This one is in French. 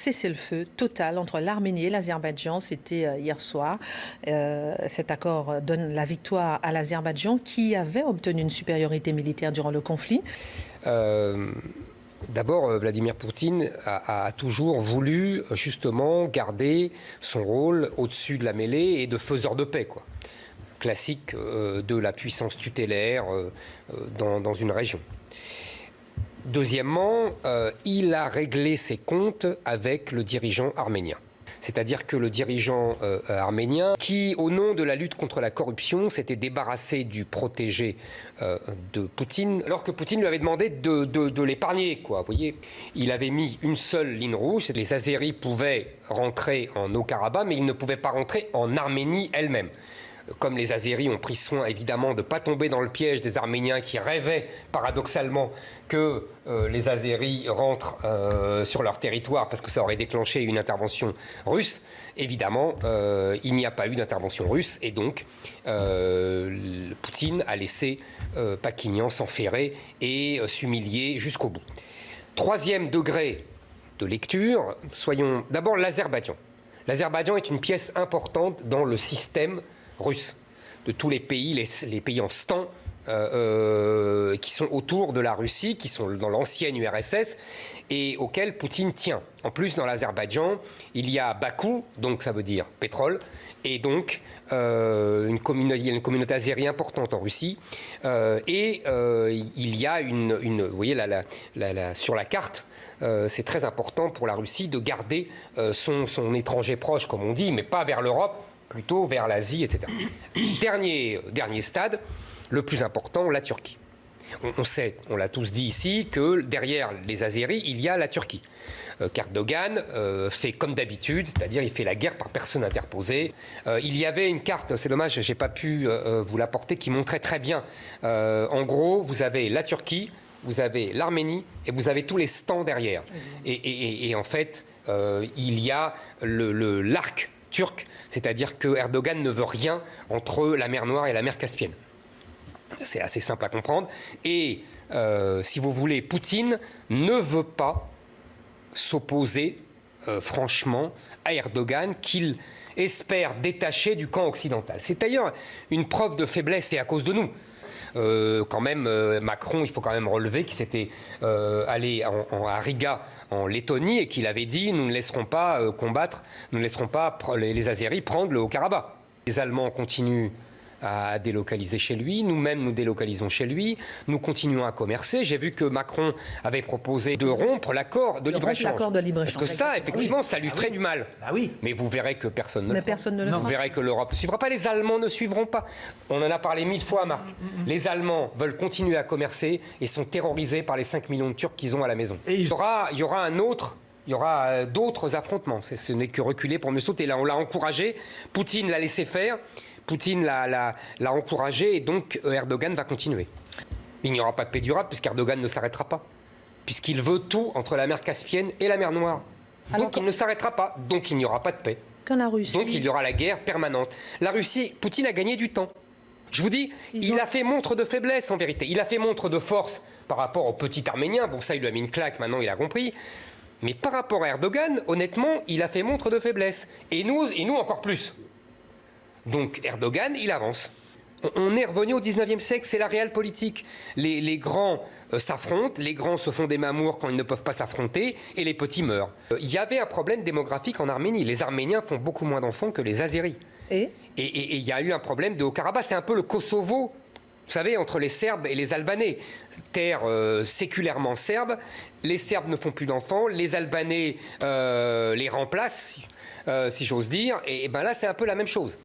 Cessez-le-feu total entre l'Arménie et l'Azerbaïdjan, c'était hier soir. Cet accord donne la victoire à l'Azerbaïdjan qui avait obtenu une supériorité militaire durant le conflit. D'abord, Vladimir Poutine a toujours voulu justement garder son rôle au-dessus de la mêlée et de faiseur de paix, quoi. Classique de la puissance tutélaire dans une région. Deuxièmement, il a réglé ses comptes avec le dirigeant arménien. C'est-à-dire que le dirigeant arménien, qui, au nom de la lutte contre la corruption, s'était débarrassé du protégé de Poutine, alors que Poutine lui avait demandé de l'épargner, quoi. Vous voyez, il avait mis une seule ligne rouge. Les Azéris pouvaient rentrer en Haut-Karabakh, mais ils ne pouvaient pas rentrer en Arménie elle-même. Comme les Azéris ont pris soin, évidemment, de ne pas tomber dans le piège des Arméniens qui rêvaient, paradoxalement, que les Azéris rentrent sur leur territoire parce que ça aurait déclenché une intervention russe. Évidemment, il n'y a pas eu d'intervention russe et donc Poutine a laissé Pakinian s'enferrer et s'humilier jusqu'au bout. Troisième degré de lecture, soyons d'abord l'Azerbaïdjan. L'Azerbaïdjan est une pièce importante dans le système russe, de tous les pays, les pays en stan qui sont autour de la Russie, qui sont dans l'ancienne URSS et auxquels Poutine tient. En plus, dans l'Azerbaïdjan, il y a Bakou, donc ça veut dire pétrole, et donc il y a une communauté azérie importante en Russie, et il y a vous voyez sur la carte, c'est très important pour la Russie de garder son étranger proche, comme on dit, mais pas vers l'Europe, plutôt vers l'Asie, etc. Dernier stade, le plus important, la Turquie. On sait, on l'a tous dit ici, que derrière les Azéris, il y a la Turquie. Qu'Erdogan fait comme d'habitude, c'est-à-dire il fait la guerre par personne interposée. Il y avait une carte, c'est dommage, j'ai pas pu vous l'apporter, qui montrait très bien. En gros, vous avez la Turquie, vous avez l'Arménie et vous avez tous les stans derrière. Et en fait, il y a l'arc turc, c'est-à-dire que Erdogan ne veut rien entre la mer Noire et la mer Caspienne. C'est assez simple à comprendre. Et si vous voulez, Poutine ne veut pas s'opposer franchement à Erdogan, qu'il espère détacher du camp occidental. C'est d'ailleurs une preuve de faiblesse et à cause de nous. Quand même, Macron, il faut quand même relever qu'il s'était allé à Riga, en Lettonie, et qu'il avait dit « nous ne laisserons pas combattre, nous ne laisserons pas les Azéris prendre le Haut-Karabakh ». Les Allemands continuent à délocaliser chez lui, nous-mêmes nous délocalisons chez lui, nous continuons à commercer. J'ai vu que Macron avait proposé de rompre l'accord de libre-échange. Parce que ça, effectivement, ça lui ferait du mal. Ah oui. Mais vous verrez que personne ne le fera. Vous verrez que l'Europe ne suivra pas, les Allemands ne suivront pas. On en a parlé 1000 fois, Marc. Les Allemands veulent continuer à commercer et sont terrorisés par les 5 millions de Turcs qu'ils ont à la maison. Et il y aura d'autres affrontements. Ce n'est que reculer pour mieux sauter. Là, on l'a encouragé. Poutine l'a laissé faire. Poutine l'a encouragé et donc Erdogan va continuer. Il n'y aura pas de paix durable puisqu'Erdogan ne s'arrêtera pas. Puisqu'il veut tout entre la mer Caspienne et la mer Noire. Donc il ne s'arrêtera pas. Donc il n'y aura pas de paix. La Russie. Donc il y aura la guerre permanente. La Russie, Poutine a gagné du temps. Je vous dis, il a fait montre de faiblesse en vérité. Il a fait montre de force par rapport au petit Arménien. Bon, ça, il lui a mis une claque, maintenant il a compris. Mais par rapport à Erdogan, honnêtement, il a fait montre de faiblesse. Et nous encore plus. Donc Erdogan, il avance. On est revenu au 19e siècle, c'est la réelle politique. Les grands s'affrontent, les grands se font des mamours quand ils ne peuvent pas s'affronter, et les petits meurent. Il y avait un problème démographique en Arménie. Les Arméniens font beaucoup moins d'enfants que les Azéris. Et il y a eu un problème de Haut-Karabakh. C'est un peu le Kosovo, vous savez, entre les Serbes et les Albanais. Terre séculairement serbe, les Serbes ne font plus d'enfants, les Albanais les remplacent, si j'ose dire, et ben là c'est un peu la même chose.